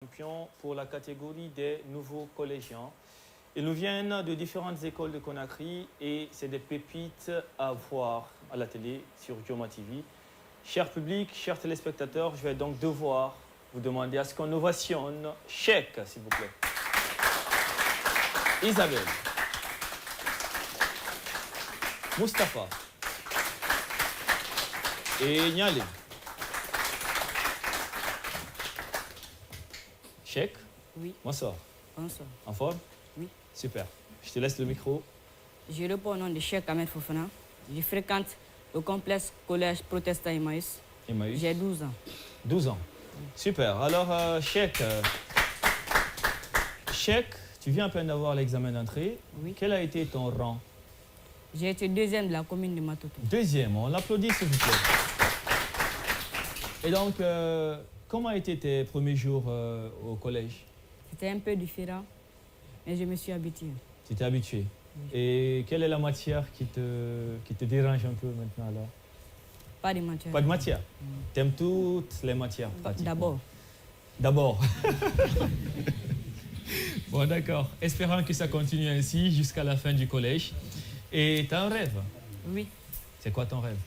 Champions pour la catégorie des nouveaux collégiens. Ils nous viennent de différentes écoles de Conakry et c'est des pépites à voir à la télé sur Dioma TV. Cher public, chers téléspectateurs, je vais donc devoir vous demander à ce qu'on ovationne Cheikh, s'il vous plaît. Isabelle. Mustapha. Et Nialé. Cheikh. Oui. Bonsoir. Bonsoir. En forme? Oui. Super. Je te laisse le micro. Je réponds au nom de Cheikh Ahmed Fofana. Je fréquente le complexe collège protestant Emmaüs. Emmaüs. J'ai 12 ans. 12 ans. Super. Alors, Cheikh, tu viens à peine d'avoir l'examen d'entrée. Oui. Quel a été ton rang? J'ai été deuxième de la commune de Matoto. Deuxième. On l'applaudit, s'il vous plaît. Et donc, comment étaient tes premiers jours au collège? C'était un peu différent, mais je me suis habitué. Tu t'es habitué. Oui. Et quelle est la matière qui te dérange un peu maintenant alors? Pas de matière. Pas de matière. Tu aimes toutes les matières pratiquement. D'abord. D'abord. Bon, d'accord. Espérons que ça continue ainsi jusqu'à la fin du collège. Et tu as un rêve? Oui. C'est quoi ton rêve?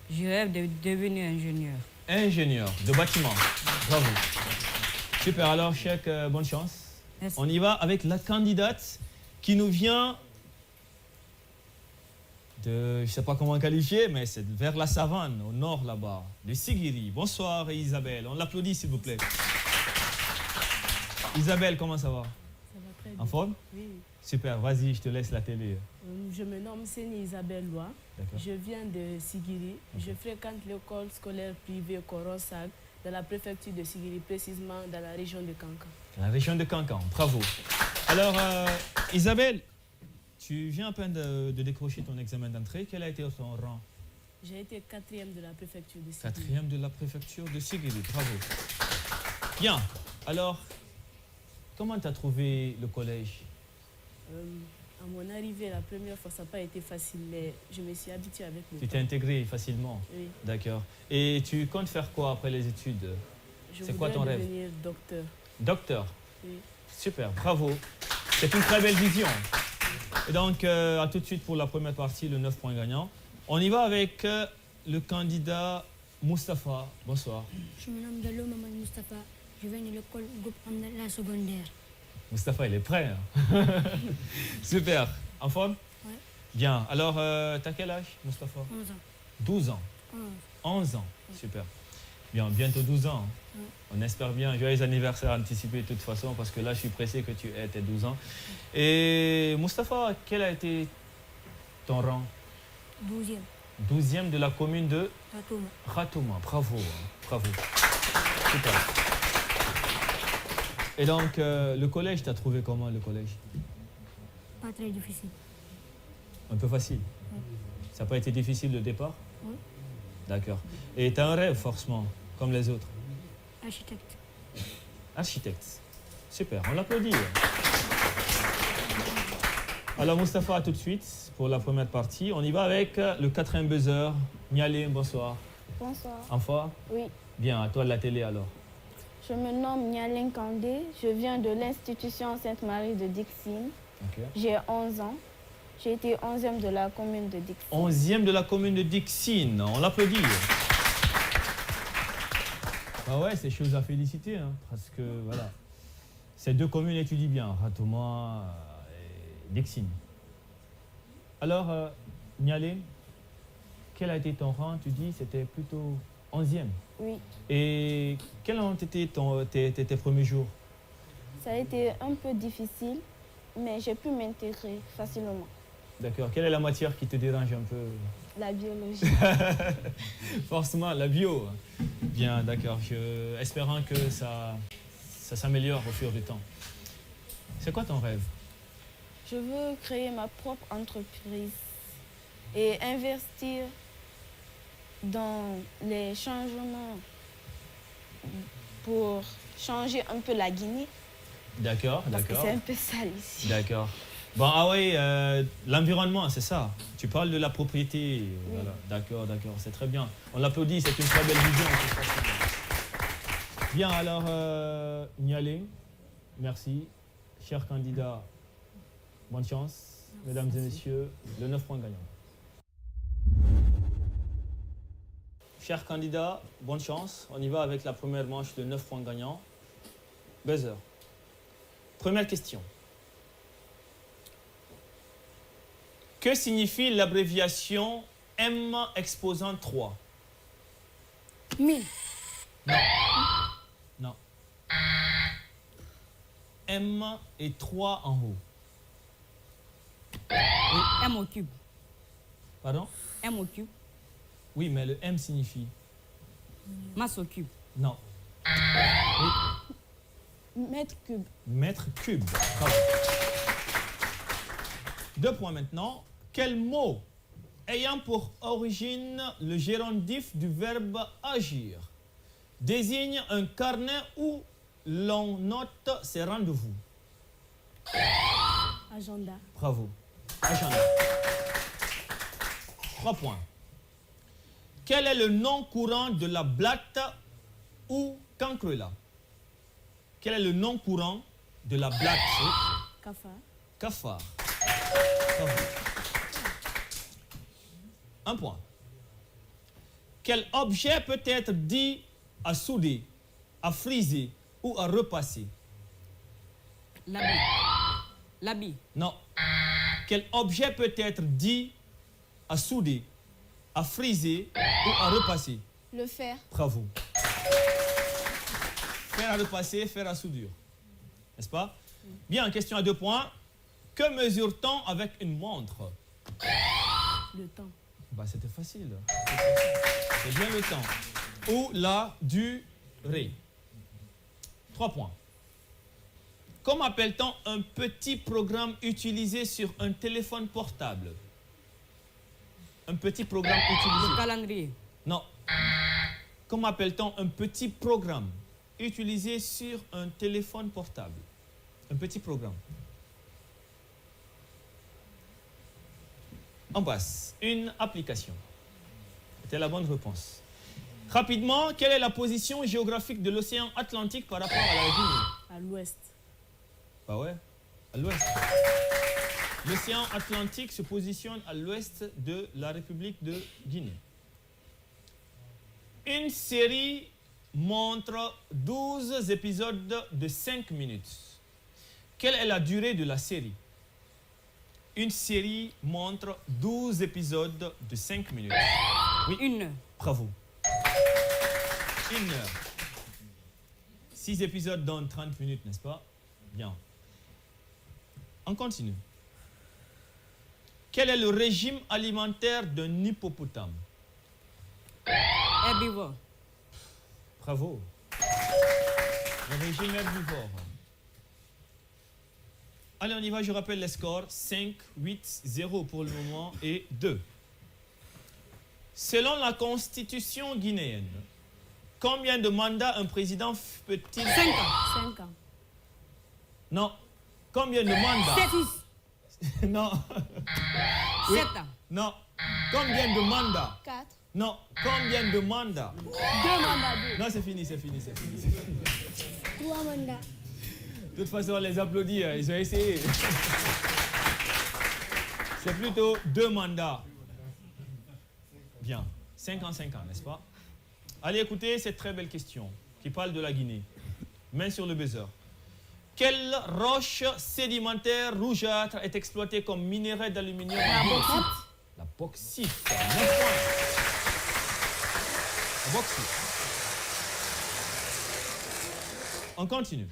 Je rêve de devenir ingénieur. Ingénieur de bâtiment. Bravo. Super. Alors, Cheikh, bonne chance. Merci. On y va avec la candidate qui nous vient de, je ne sais pas comment qualifier, mais c'est vers la savane, au nord là-bas, de Sigiri. Bonsoir Isabelle. On l'applaudit s'il vous plaît. Isabelle, comment ça va? Ça va très bien. En forme? Oui. Super, vas-y, je te laisse la télé. Je me nomme Séni Isabelle Loa. D'accord. Je viens de Sigiri. Je fréquente l'école scolaire privée Korosag de la préfecture de Sigiri, précisément dans la région de Kankan. La région de Cancan, bravo. Alors, Isabelle, tu viens à peine de décrocher ton examen d'entrée. Quel a été ton rang? J'ai été quatrième de la préfecture de Sigiri. Quatrième de la préfecture de Sigiri, bravo. Bien, alors, comment tu as trouvé le collège? À mon arrivée, la première fois, ça n'a pas été facile, mais je me suis habituée avec le Tu t'es temps. intégré facilement? Oui. D'accord. Et tu comptes faire quoi après les études? Je C'est quoi voudrais ton rêve? devenir docteur. Docteur. Oui. Super, bravo. C'est une très belle vision. Et donc, à tout de suite pour la première partie, le 9 points gagnants. On y va avec le candidat Mustapha. Bonsoir. Je me nomme Gallo Maman Mustapha. Je viens de l'école groupe Amdallah secondaire. Mustapha, il est prêt. Hein. Super. En forme? Ouais. Bien. Alors, tu as quel âge, Mustapha? 11 ans. 12 ans. 11 ans. Super. Bien, bientôt 12 ans. Ouais. On espère bien. Joyeux anniversaire anticipé de toute façon, parce que là, je suis pressé que tu aies tes 12 ans. Et Mustapha, quel a été ton rang? 12e. 12e de la commune de Tatouma. Ratouma. Bravo. Bravo. Super. Et donc, le collège, tu as trouvé comment le collège? Pas très difficile. Un peu facile. Oui. Ça n'a pas été difficile le départ? Oui. D'accord. Et tu as un rêve, forcément, comme les autres? Architecte. Architecte. Super, on l'applaudit. Alors, Mustapha, à tout de suite pour la première partie. On y va avec le quatrième buzzer. Nialé, bonsoir. Bonsoir. En forme? Oui, Bien, à toi de la télé alors. je me nomme Nialin Kandé. Je viens de l'institution Sainte-Marie de Dixine. Ok. J'ai 11 ans. J'ai été 11e de la commune de Dixine. 11e de la commune de Dixine. On l'applaudit. Ah ouais, c'est chose à féliciter, hein, parce que voilà, ces deux communes étudient bien, Ratouma et Dixine. Alors, Nialé, quel a été ton rang? Tu dis c'était plutôt 11e. Oui, Et quels ont été tes premiers jours? ça a été un peu difficile, mais j'ai pu m'intégrer facilement. D'accord. Quelle est la matière qui te dérange un peu? La biologie. Forcément, la bio. Bien, d'accord. Espérant que ça s'améliore au fur du temps. C'est quoi ton rêve? Je veux créer ma propre entreprise et investir dans les changements pour changer un peu la Guinée. D'accord, Parce que d'accord. c'est un peu sale ici. D'accord. Bon, ah oui, l'environnement, c'est ça. Tu parles de la propriété. Voilà. D'accord, d'accord, c'est très bien. On l'applaudit, c'est une très belle vision. De toute façon. Bien, alors, Nialing, merci. Chers candidats, bonne chance. Mesdames et messieurs, le 9 points gagnant. Chers candidats, bonne chance. On y va avec la première manche de 9 points gagnants. Buzzer. Première question. Que signifie l'abréviation M exposant 3? 1000. Non. M et 3 en haut. M au cube. Pardon? M au cube. Oui, mais le M signifie? Masse au cube. Non. Mètre cube. Mètre cube. Bravo. 2 points maintenant. Quel mot ayant pour origine le gérondif du verbe agir désigne un carnet où l'on note ses rendez-vous? Agenda. Bravo. Agenda. 3 points. Quel est le nom courant de la blatte ou cancrela? Quel est le nom courant de la blatte? Cafard. Cafard. Bravo. 1 point. Quel objet peut être dit à souder, à friser ou à repasser? L'habit. L'habit. Non. Quel objet peut être dit à souder, à friser ou à repasser? Le fer. Bravo. Fer à repasser, fer à soudure. N'est-ce pas? Bien, question à 2 points. Que mesure-t-on avec une montre? Le temps. Bah, c'était facile. C'est bien le temps. Ou la durée. 3 points. Comment appelle-t-on un petit programme utilisé sur un téléphone portable? Un petit programme utilisé. Le calendrier. Non. Comment appelle-t-on un petit programme utilisé sur un téléphone portable? Un petit programme. On passe. Une application. C'était la bonne réponse. Rapidement, quelle est la position géographique de l'océan Atlantique par rapport à la Guinée? À l'ouest. Bah ouais, à l'ouest. L'océan Atlantique se positionne à l'ouest de la République de Guinée. Une série montre 12 épisodes de 5 minutes. Quelle est la durée de la série? Une série montre 12 épisodes de 5 minutes. Oui. 1 heure. Bravo. 1 heure. 6 épisodes dans 30 minutes, n'est-ce pas? Bien. On continue. Quel est le régime alimentaire d'un hippopotame? Herbivore. Bravo. Le régime herbivore. Allez, on y va, je rappelle les scores. 5, 8, 0 pour le moment et 2. Selon la constitution guinéenne, combien de mandats un président peut-il... 5 ans. 5 ans. Non. Combien de mandats? 7. Non. 7 ans. Non. Combien de mandats? 4. Non. Combien de mandats? 2 mandats. Non, c'est fini, c'est fini, c'est fini. 3 mandats. De toute façon, on les applaudit, ils ont essayé. C'est plutôt 2 mandats. Bien. 5 ans, n'est-ce pas? Allez, écoutez cette très belle question qui parle de la Guinée. Main sur le buzzer. Quelle roche sédimentaire rougeâtre est exploitée comme minerai d'aluminium? La bauxite. La bauxite. 9 points. La bauxite. On continue.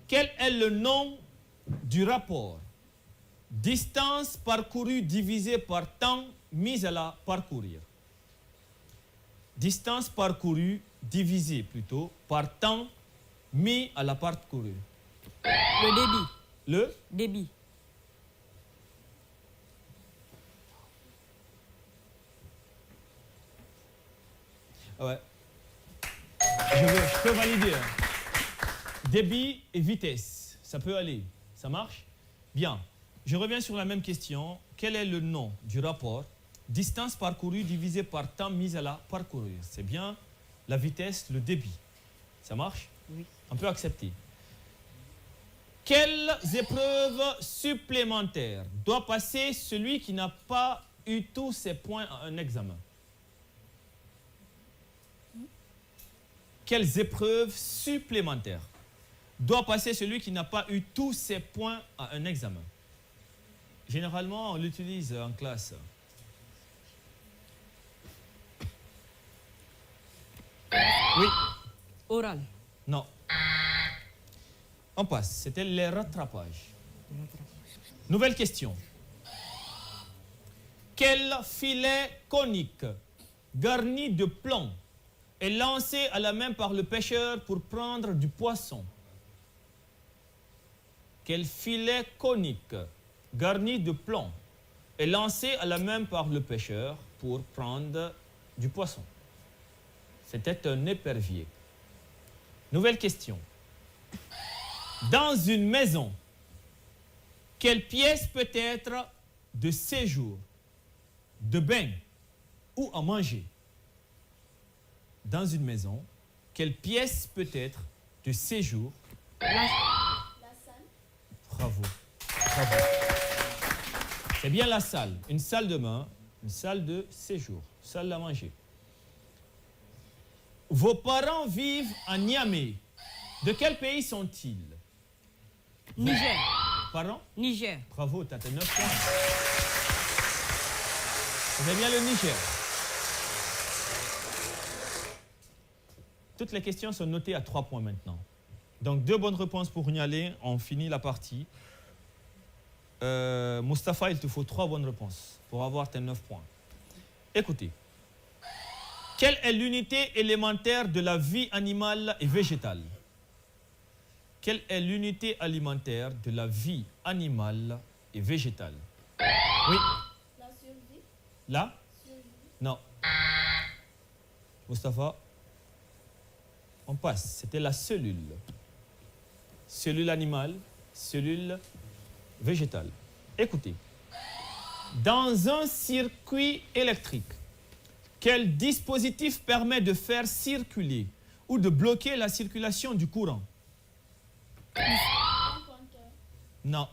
Quel est le nom du rapport? Distance parcourue divisée par temps mis à la parcourir. Distance parcourue divisée plutôt par temps mis à la parcourir. Le débit. Le Débit. Ouais. Je peux valider. Débit et vitesse, ça peut aller. Ça marche? Bien. Je reviens sur la même question. Quel est le nom du rapport? Distance parcourue divisée par temps mis à la parcourir. C'est bien la vitesse, le débit. Ça marche? Oui. On peut accepter. Quelles épreuves supplémentaires doit passer celui qui n'a pas eu tous ses points à un examen? Quelles épreuves supplémentaires doit passer celui qui n'a pas eu tous ses points à un examen? Généralement, on l'utilise en classe. Oui. Oral. Non. On passe. C'était les rattrapages. Nouvelle question. Quel filet conique garni de plomb est lancé à la main par le pêcheur pour prendre du poisson? Quel filet conique garni de plomb est lancé à la main par le pêcheur pour prendre du poisson? C'était un épervier. Nouvelle question. Dans une maison, quelle pièce peut être de séjour, de bain ou à manger? Dans une maison, quelle pièce peut être de séjour? La salle. Bravo. Bravo. C'est bien la salle. Une salle de bain, une salle de séjour, salle à manger. Vos parents vivent à Niamey. De quel pays sont-ils? Niger. Pardon? Niger. Bravo, tu as tes 9 points. C'est bien le Niger. Toutes les questions sont notées à 3 points maintenant. Donc 2 bonnes réponses pour Nialé, on finit la partie. Mustapha, il te faut 3 bonnes réponses pour avoir tes 9 points. Écoutez. Quelle est l'unité élémentaire de la vie animale et végétale? Quelle est l'unité alimentaire de la vie animale et végétale? Oui. La survie. Là? Non. Mustapha? On passe. C'était la cellule. Cellule animale, cellule végétale. Écoutez. Dans un circuit électrique, quel dispositif permet de faire circuler ou de bloquer la circulation du courant? Un compteur. Non.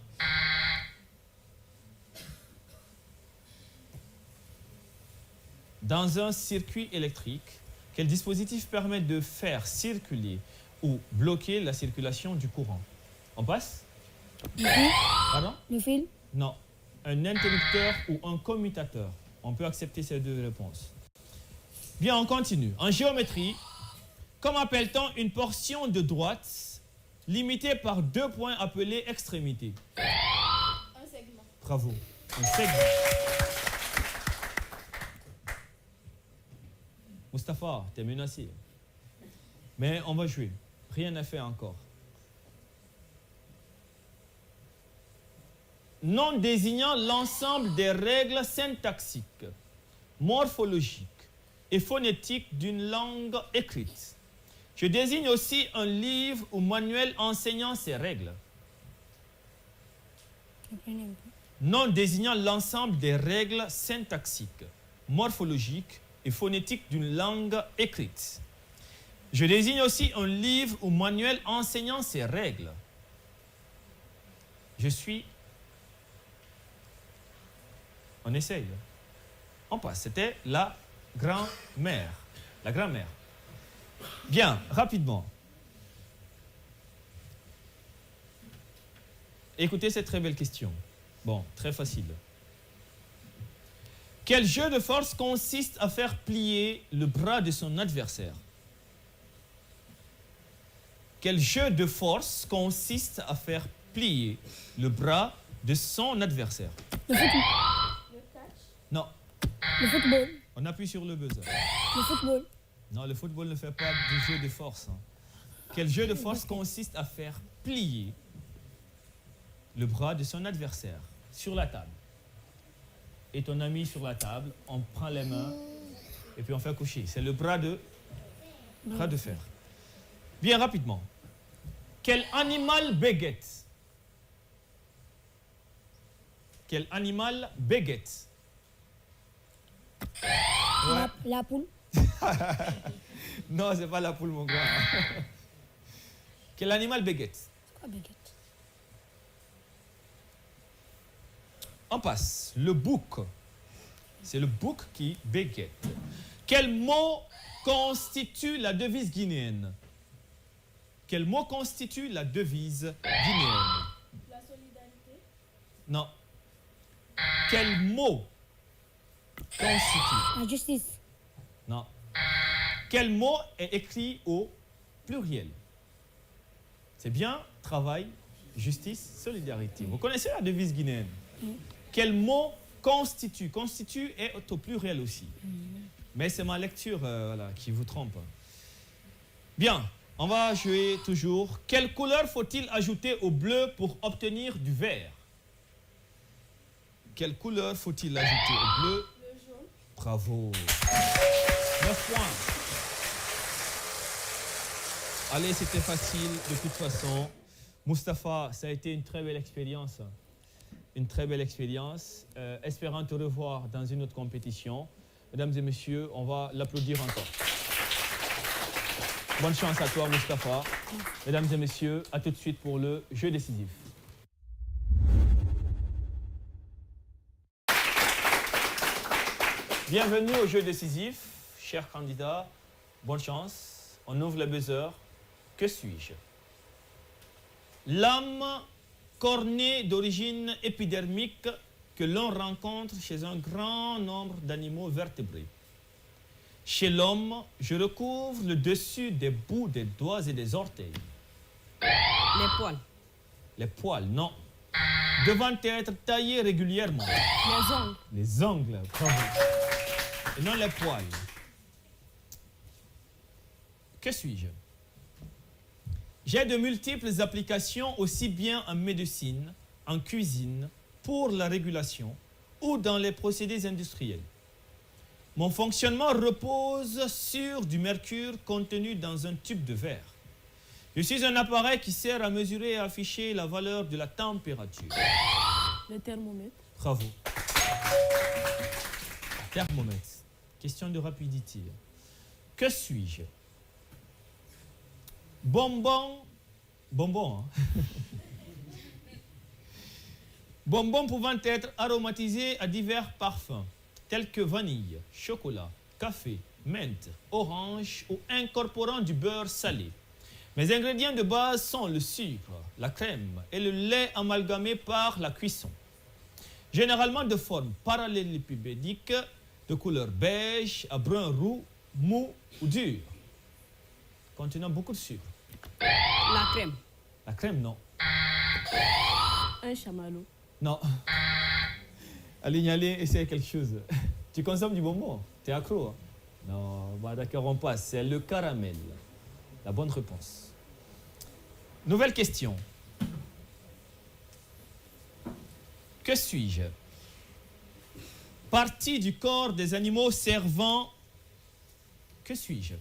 Dans un circuit électrique, quel dispositif permet de faire circuler ou bloquer la circulation du courant? On passe? Le fil. Pardon? Le fil. Non. Un interrupteur ou un commutateur. On peut accepter ces 2 réponses. Bien, on continue. En géométrie, comment appelle-t-on une portion de droite limitée par 2 points appelés extrémités? Un segment. Bravo. Un segment. Mustapha, t'es menacé. Mais on va jouer. Rien n'est fait encore. Non désignant l'ensemble des règles syntaxiques, morphologiques et phonétiques d'une langue écrite. Je désigne aussi un livre ou manuel enseignant ces règles. Non désignant l'ensemble des règles syntaxiques, morphologiques et phonétiques d'une langue écrite. Je désigne aussi un livre ou manuel enseignant ces règles. Je suis... On essaye. On passe. C'était la grand-mère. La grand-mère. Bien, rapidement. Écoutez cette très belle question. Bon, très facile. Quel jeu de force consiste à faire plier le bras de son adversaire? Quel jeu de force consiste à faire plier le bras de son adversaire? Le football. Le catch. Non. Le football. On appuie sur le buzzer. Le football. Non, le football ne fait pas du jeu de force. Hein. Quel jeu de force consiste à faire plier le bras de son adversaire sur la table? Et ton ami sur la table, on prend les mains et puis on fait coucher. C'est le bras de fer. Bien rapidement. Quel animal béguette? Quel animal béguette? La poule. Non, c'est pas la poule, mon grand. Quel animal bégette? C'est quoi baguette? On passe. Le bouc. C'est le bouc qui bégette. Quel mot constitue la devise guinéenne? Quel mot constitue la devise guinéenne? La solidarité. Non. Quel mot constitue? La justice. Non. Quel mot est écrit au pluriel? C'est bien travail, justice, solidarité. Vous connaissez la devise guinéenne? Quel mot constitue? Constitue est au pluriel aussi. Mais c'est ma lecture voilà, qui vous trompe. Bien, on va jouer toujours. Quelle couleur faut-il ajouter au bleu pour obtenir du vert? Quelle couleur faut-il ajouter au bleu? Le jaune. Bravo. 9 points. Allez, c'était facile de toute façon. Mustapha, ça a été une très belle expérience. Une très belle expérience. Espérant te revoir dans une autre compétition. Mesdames et messieurs, on va l'applaudir encore. Bonne chance à toi, Mustapha. Mesdames et messieurs, à tout de suite pour le jeu décisif. Bienvenue au jeu décisif, chers candidats. Bonne chance. On ouvre le buzzer. Que suis-je? L'âme cornée d'origine épidermique que l'on rencontre chez un grand nombre d'animaux vertébrés. Chez l'homme, je recouvre le dessus des bouts des doigts et des orteils. Les poils. Les poils, non. Devant être taillés régulièrement. Les ongles. Les ongles, bravo. Et non les poils. Que suis-je? J'ai de multiples applications aussi bien en médecine, en cuisine, pour la régulation ou dans les procédés industriels. Mon fonctionnement repose sur du mercure contenu dans un tube de verre. Je suis un appareil qui sert à mesurer et afficher la valeur de la température. Le thermomètre. Bravo. Thermomètre. Question de rapidité. Que suis-je? Bonbon. Bonbon, hein? Bonbon pouvant être aromatisé à divers parfums, tels que vanille, chocolat, café, menthe, orange ou incorporant du beurre salé. Mes ingrédients de base sont le sucre, la crème et le lait amalgamé par la cuisson. Généralement de forme parallélépipédique, de couleur beige à brun roux, mou ou dur. Contenant beaucoup de sucre. La crème. La crème, non. Un chamallow. Non. Allez, essaye quelque chose. Tu consommes du bonbon? T'es accro? Hein? Non, bah d'accord, on passe. C'est le caramel. La bonne réponse. Nouvelle question. Que suis-je? Partie du corps des animaux servant... Que suis-je?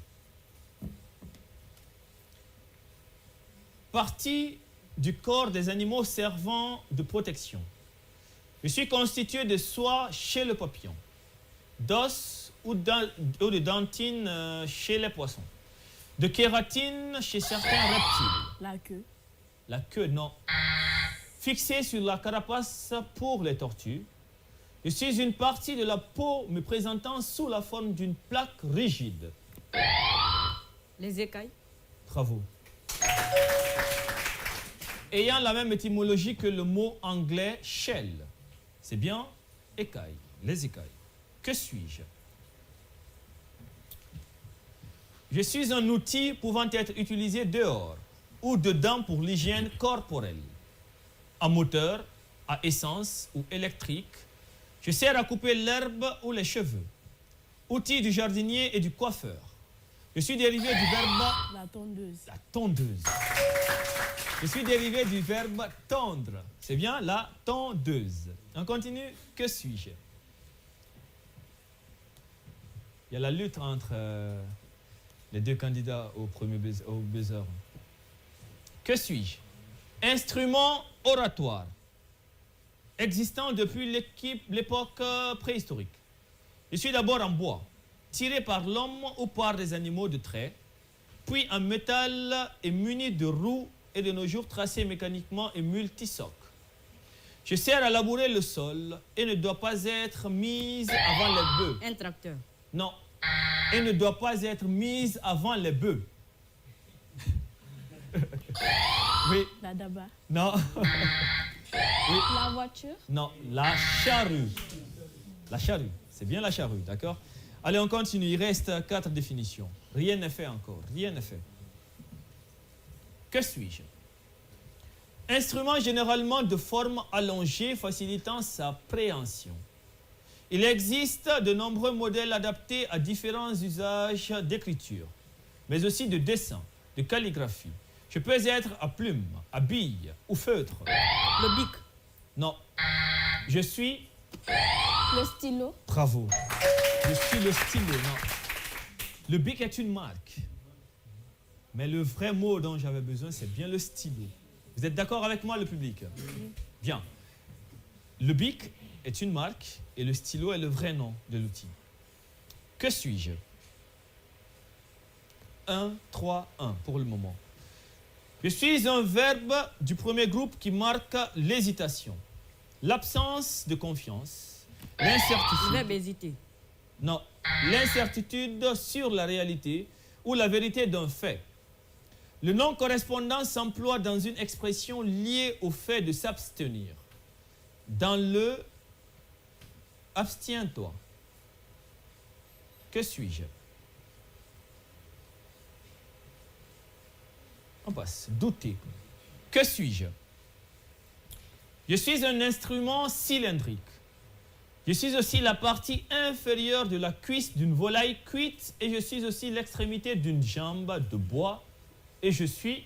Partie du corps des animaux servant de protection. Je suis constitué de soie chez le papillon, d'os ou de dentine chez les poissons, de kératine chez certains reptiles. La queue. La queue, non. Fixée sur la carapace pour les tortues. Je suis une partie de la peau me présentant sous la forme d'une plaque rigide. Les écailles. Bravo. Ayant la même étymologie que le mot anglais shell. C'est bien écailles, les écailles. Que suis-je? Je suis un outil pouvant être utilisé dehors ou dedans pour l'hygiène corporelle. À moteur, à essence ou électrique, je sers à couper l'herbe ou les cheveux. Outil du jardinier et du coiffeur. Je suis dérivé du verbe... La tondeuse. La tondeuse. Je suis dérivé du verbe tondre. C'est bien la tondeuse. On continue. Que suis-je? Il y a la lutte entre les deux candidats au premier buzzer. Que suis-je? Instrument oratoire. Existant depuis l'époque préhistorique. Je suis d'abord en bois, tiré par l'homme ou par des animaux de trait, puis en métal et muni de roues et de nos jours tracé mécaniquement et multisoc. Je sers à labourer le sol et ne doit pas être mise avant les bœufs. Un tracteur. Non, et ne doit pas être mise avant les bœufs. Oui, La daba. non, La voiture. non, la charrue. La charrue, c'est bien la charrue, d'accord? Allez, on continue, il reste 4 définitions. Rien n'est fait encore, rien n'est fait. Que suis-je? Instrument généralement de forme allongée facilitant sa préhension. Il existe de nombreux modèles adaptés à différents usages d'écriture, mais aussi de dessin, de calligraphie. Je peux être à plume, à bille ou feutre. Le bic. Non. Je suis... Le stylo. Bravo. Je suis le stylo, non. Le bic est une marque. Mais le vrai mot dont j'avais besoin, c'est bien le stylo. Vous êtes d'accord avec moi, le public? Bien. Le bic est une marque et le stylo est le vrai nom de l'outil. Que suis-je? 1, 3, 1 pour le moment. Je suis un verbe du premier groupe qui marque l'hésitation, l'absence de confiance, Le l'incertitude. verbe hésiter. Non, l'incertitude sur la réalité ou la vérité d'un fait. Le nom correspondant s'emploie dans une expression liée au fait de s'abstenir. Dans le abstiens-toi. Que suis-je? On passe. Douter. Que suis-je? Je suis un instrument cylindrique. Je suis aussi la partie inférieure de la cuisse d'une volaille cuite et je suis aussi l'extrémité d'une jambe de bois et je suis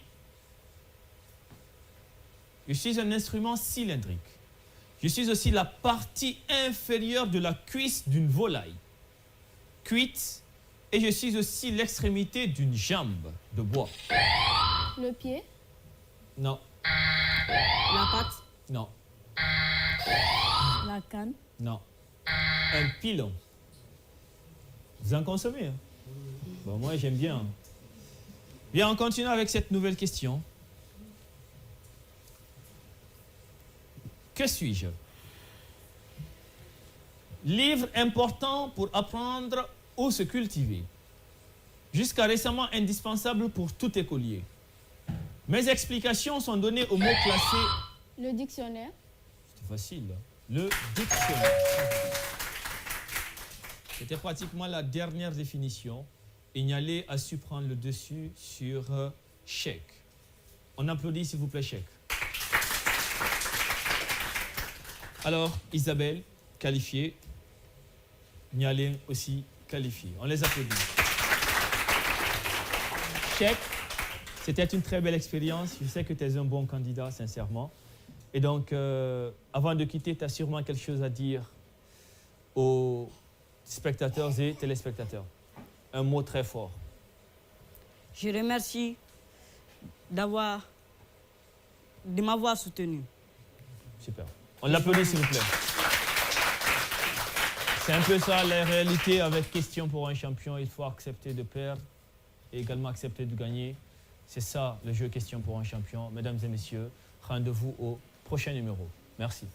un instrument cylindrique. Je suis aussi la partie inférieure de la cuisse d'une volaille cuite et je suis aussi l'extrémité d'une jambe de bois. Le pied. Non, La patte. non, La canne. non. Un pilon. Vous en consommez, hein? Bon, moi, j'aime bien. Bien, on continue avec cette nouvelle question. Que suis-je? Livre important pour apprendre ou se cultiver. Jusqu'à récemment indispensable pour tout écolier. Mes explications sont données aux mots classés. Le dictionnaire. C'était facile, là. Le dictionnaire. C'était pratiquement la dernière définition. Ignalé a su prendre le dessus sur chèque. On applaudit, s'il vous plaît, chèque. Alors, Isabelle, qualifiée. Nialé aussi qualifié. On les applaudit. Chèque, c'était une très belle expérience. Je sais que tu es un bon candidat, sincèrement. Et donc, avant de quitter, tu as sûrement quelque chose à dire aux spectateurs et téléspectateurs. Un mot très fort. Je remercie de m'avoir soutenu. Super. On l'applaudit, s'il vous plaît. C'est un peu ça la réalité avec Question pour un champion. Il faut accepter de perdre et également accepter de gagner. C'est ça le jeu Question pour un champion. Mesdames et messieurs, rendez-vous au prochain numéro. Merci.